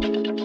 Samantha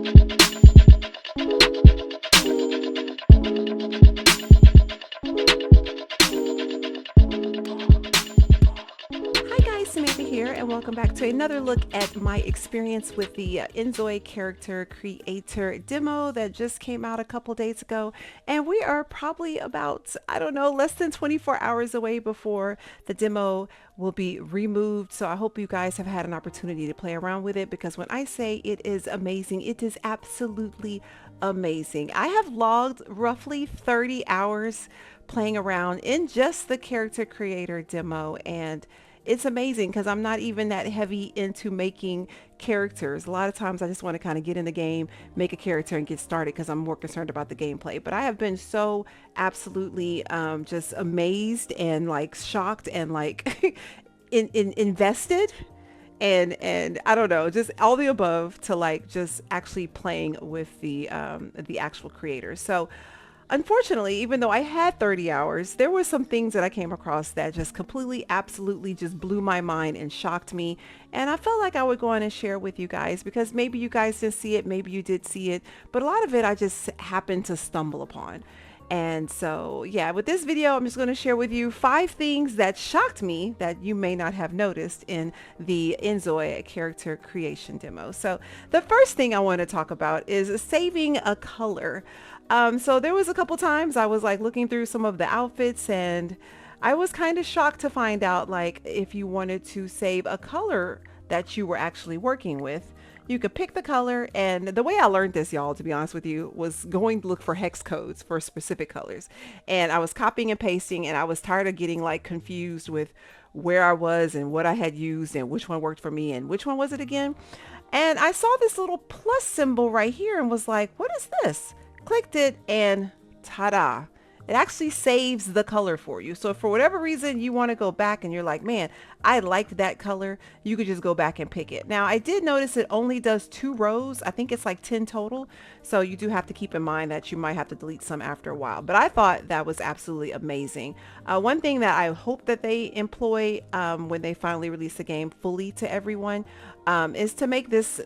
here, and welcome back to another look at my experience with the InZOI character creator demo that just came out a couple days ago. And we are probably about, I don't know, less than 24 hours away before the demo will be removed. So I hope you guys have had an opportunity to play around with it, because when I say it is amazing, it is absolutely amazing. I have logged roughly 30 hours playing around in just the character creator demo, and it's amazing because I'm not even that heavy into making characters. A lot of times I just want to kind of get in the game, make a character and get started because I'm more concerned about the gameplay. But I have been so absolutely just amazed and like shocked and like invested and I don't know, just all the above, to like just actually playing with the actual creators. So unfortunately, even though I had 30 hours, there were some things that I came across that just completely, absolutely just blew my mind and shocked me. And I felt like I would go on and share with you guys, because maybe you guys didn't see it, maybe you did see it, but a lot of it I just happened to stumble upon. And so, yeah, with this video, I'm just going to share with you 5 things that shocked me that you may not have noticed in the InZOI character creation demo. So the first thing I want to talk about is saving a color. So there was a couple times I was like looking through some of the outfits, and I was kind of shocked to find out, like, if you wanted to save a color that you were actually working with, you could pick the color. And the way I learned this, y'all, to be honest with you, was going to look for hex codes for specific colors. And I was copying and pasting, and I was tired of getting like confused with where I was and what I had used and which one worked for me and which one was it again. And I saw this little plus symbol right here and was like, what is this? Clicked it, and ta-da, it actually saves the color for you. So for whatever reason you want to go back and you're like, man, I liked that color, you could just go back and pick it. Now I did notice it only does 2 rows. I think it's like 10 total. So you do have to keep in mind that you might have to delete some after a while. But I thought that was absolutely amazing. One thing that I hope that they employ when they finally release the game fully to everyone is to make this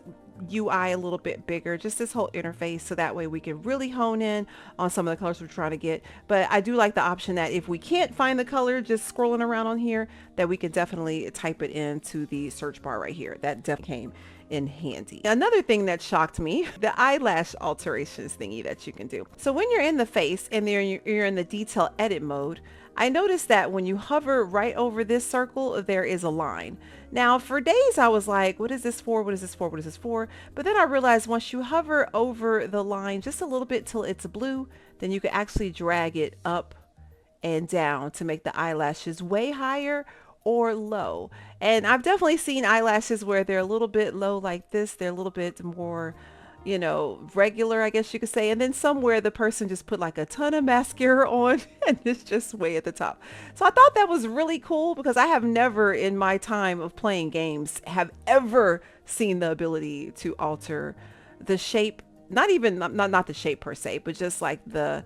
UI a little bit bigger, just this whole interface, so that way we can really hone in on some of the colors we're trying to get. But I do like the option that if we can't find the color just scrolling around on here, that we can definitely type it into the search bar right here. That definitely came in handy. Another thing that shocked me, the eyelash alterations thingy that you can do. So when you're in the face and you're in the detail edit mode, I noticed that when you hover right over this circle, there is a line. Now for days I was like, what is this for? What is this for? What is this for? But then I realized once you hover over the line just a little bit till it's blue, then you can actually drag it up and down to make the eyelashes way higher or low. And I've definitely seen eyelashes where they're a little bit low like this. They're a little bit more, you know, regular, I guess you could say. And then somewhere the person just put like a ton of mascara on and it's just way at the top. So I thought that was really cool, because I have never in my time of playing games have ever seen the ability to alter the shape, not the shape per se, but just like the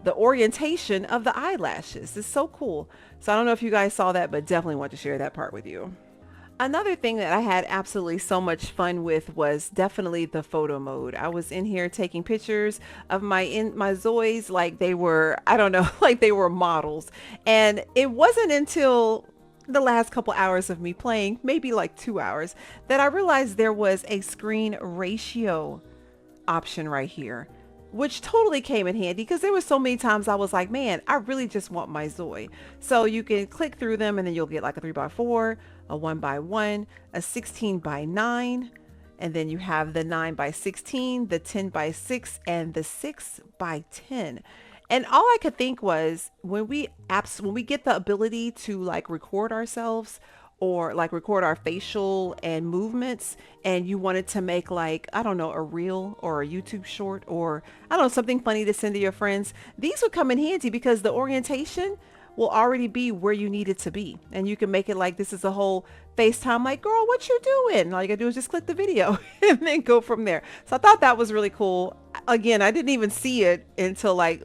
orientation of the eyelashes. It's so cool. So I don't know if you guys saw that, but definitely want to share that part with you. Another thing that I had absolutely so much fun with was definitely the photo mode. I was in here taking pictures of my Zois like they were, I don't know, like they were models. And it wasn't until the last couple hours of me playing, maybe like 2 hours, that I realized there was a screen ratio option right here, which totally came in handy, because there were so many times I was like, man, I really just want my Zoe. So you can click through them and then you'll get like a 3x4, a 1x1, a 16x9, and then you have the 9x16, the 10x6, and the 6x10. And all I could think was, when we get the ability to like record ourselves, or like record our facial and movements, and you wanted to make like, I don't know, a reel or a YouTube short, or I don't know, something funny to send to your friends, these would come in handy, because the orientation will already be where you need it to be. And you can make it like this is a whole FaceTime, like, girl, what you doing? All you gotta do is just click the video and then go from there. So I thought that was really cool. Again, I didn't even see it until like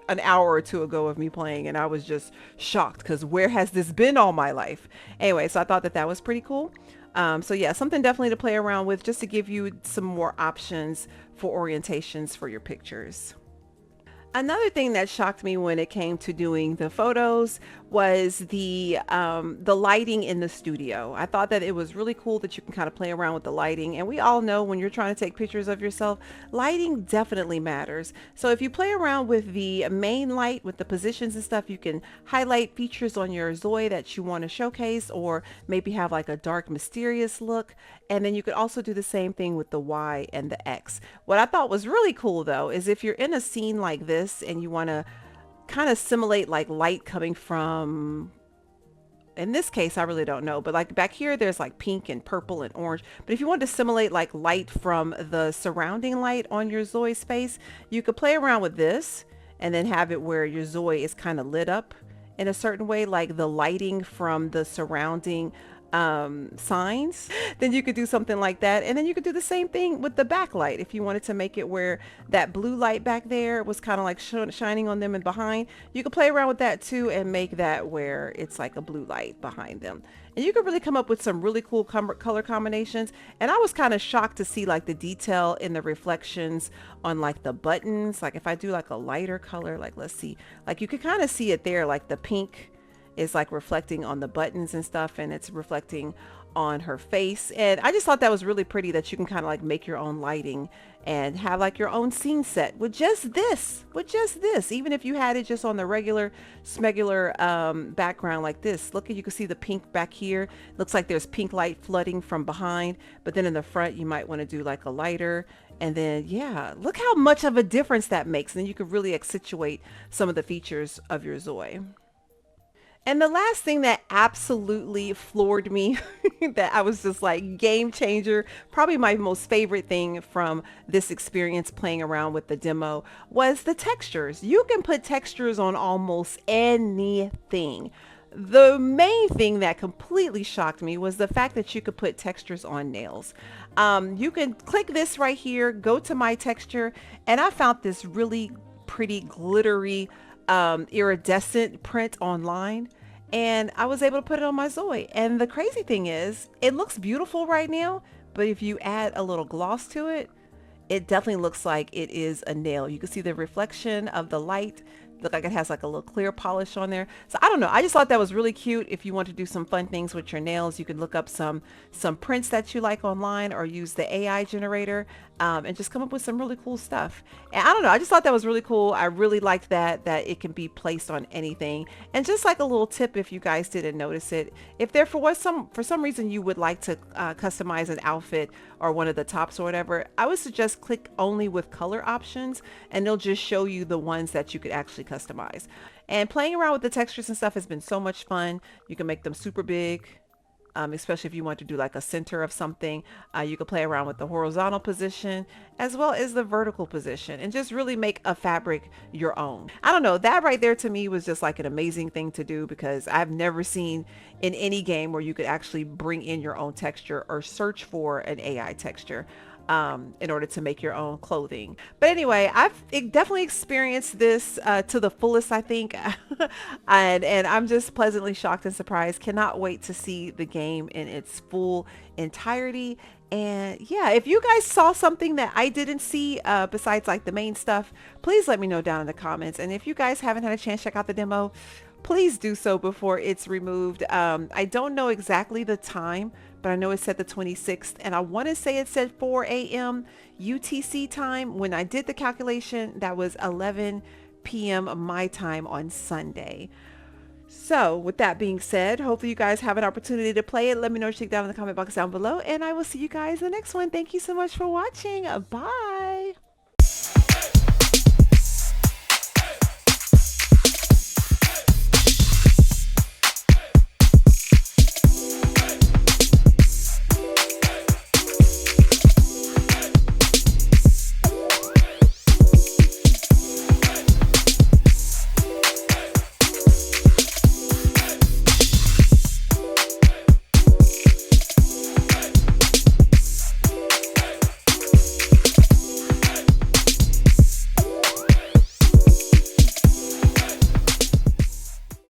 an hour or 2 ago of me playing, and I was just shocked, because where has this been all my life? Anyway, so I thought that was pretty cool. So yeah, something definitely to play around with just to give you some more options for orientations for your pictures. Another thing that shocked me when it came to doing the photos was the lighting in the studio. I thought that it was really cool that you can kind of play around with the lighting. And we all know when you're trying to take pictures of yourself, lighting definitely matters. So if you play around with the main light, with the positions and stuff, you can highlight features on your ZOI that you want to showcase, or maybe have like a dark, mysterious look. And then you could also do the same thing with the Y and the X. What I thought was really cool though is if you're in a scene like this and you want to kind of simulate like light coming from, in this case I really don't know, but like back here there's like pink and purple and orange, but if you want to simulate like light from the surrounding light on your ZOI space, you could play around with this and then have it where your ZOI is kind of lit up in a certain way, like the lighting from the surrounding signs. Then you could do something like that, and then you could do the same thing with the backlight if you wanted to make it where that blue light back there was kind of like shining on them and behind. You could play around with that too and make that where it's like a blue light behind them, and you could really come up with some really cool color combinations. And I was kind of shocked to see like the detail in the reflections on like the buttons. Like if I do like a lighter color, like let's see, like you could kind of see it there, like the pink is like reflecting on the buttons and stuff, and it's reflecting on her face. And I just thought that was really pretty that you can kind of like make your own lighting and have like your own scene set with just this, even if you had it just on the regular smegular background like this. Look, you can see the pink back here. Looks like there's pink light flooding from behind, but then in the front you might want to do like a lighter. And then yeah, look how much of a difference that makes. And then you could really accentuate some of the features of your ZOI. And the last thing that absolutely floored me, that I was just like game changer, probably my most favorite thing from this experience playing around with the demo, was the textures. You can put textures on almost anything. The main thing that completely shocked me was the fact that you could put textures on nails. You can click this right here, go to my texture, and I found this really pretty glittery iridescent print online, and I was able to put it on my ZOI. And the crazy thing is, it looks beautiful right now, but if you add a little gloss to it, it definitely looks like it is a nail. You can see the reflection of the light. Look like it has like a little clear polish on there. So I don't know, I just thought that was really cute. If you want to do some fun things with your nails, you can look up some prints that you like online, or use the AI generator and just come up with some really cool stuff. And I don't know, I just thought that was really cool. I really liked that it can be placed on anything. And just like a little tip, if you guys didn't notice it, if there for some reason you would like to customize an outfit or one of the tops or whatever, I would suggest click only with color options, and they'll just show you the ones that you could actually customize. And playing around with the textures and stuff has been so much fun. You can make them super big, especially if you want to do like a center of something. You can play around with the horizontal position as well as the vertical position, and just really make a fabric your own. I don't know, that right there to me was just like an amazing thing to do, because I've never seen in any game where you could actually bring in your own texture or search for an AI texture in order to make your own clothing. But anyway, I've definitely experienced this to the fullest, I think. and I'm just pleasantly shocked and surprised. Cannot wait to see the game in its full entirety. And yeah, if you guys saw something that I didn't see besides like the main stuff, please let me know down in the comments. And if you guys haven't had a chance to check out the demo, please do so before it's removed. I don't know exactly the time, but I know it said the 26th, and I want to say it said 4 a.m. UTC time. When I did the calculation, that was 11 p.m. my time on Sunday. So with that being said, hopefully you guys have an opportunity to play it. Let me know what you think down in the comment box down below, and I will see you guys in the next one. Thank you so much for watching. Bye.